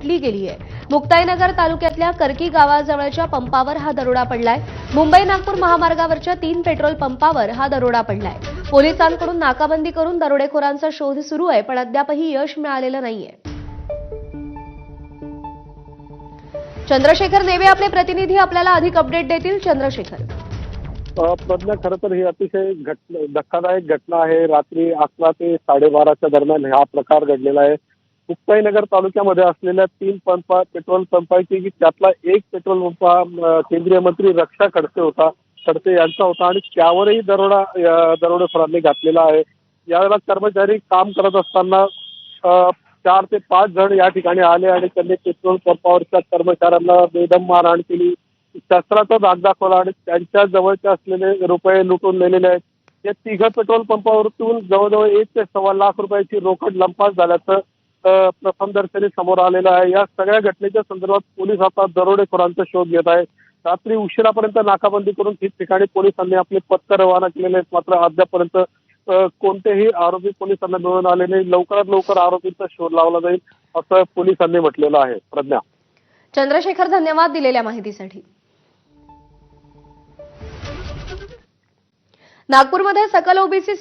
लुटली गेली आहे। मुक्ताईनगर तालुक्यातल्या करकी गावाजवळच्या पंपावर हा दरोडा पडलाय। मुंबई नागपूर महामार्गावरच्या 3 पेट्रोल पंपावर हा दरोडा पडलाय। पोलिसांकडून नाकाबंदी करून दरोडेखोरांचा शोध सुरू आहे, पण अद्यापही यश मिळालेलं नाहीये। चंद्रशेखर नेवे आपले प्रतिनिधी आपल्याला अधिक अपडेट देतील। चंद्रशेखर, प्रज्ञा, खरं तर ही अतिशय धक्कादायक घटना आहे। रात्री 11 ते 12:30च्या दरम्यान हा प्रकार घडलेला आहे। मुक्ताईनगर तालुक्यामध्ये असलेल्या 3 पेट्रोल पंपांपैकी त्यातला एक पेट्रोल पंप हा केंद्रीय मंत्री रक्षा खडसे यांचा होता आणि त्यावरही दरोडेखोरांनी घातलेला आहे। यावेळेला कर्मचारी काम करत असताना 4 ते 5 जण या ठिकाणी आले आणि त्यांनी पेट्रोल पंपावरच्या कर्मचाऱ्यांना बेदम मारहाण केली, शस्त्राचा धाक दाखवला आणि त्यांच्या जवळचे असलेले रुपये लुटून नेलेले आहेत। या 3 पेट्रोल पंपावरून जवळजवळ 1 ते सव्वा लाख रुपयाची रोकड लंपास झाल्याचं प्रथमदर्शनी समोर आलेलं आहे। या सगळ्या घटनेच्या संदर्भात पोलीस आता दरोडेखोरांचा शोध घेत आहेत। रात्री उशिरापर्यंत नाकाबंदी करून ठिकठिकाणी पोलिसांनी आपले पथकं रवाना केलेले आहेत, मात्र अद्यापर्यंत कोणतेही आरोपी पोलिसांना मिळून आले नाही। लवकरात लवकर आरोपींचा शोध लावला जाईल असं पोलिसांनी म्हटलेलं आहे। प्रज्ञा, चंद्रशेखर, धन्यवाद दिलेल्या माहितीसाठी। नागपूरमध्ये सकल ओबीसी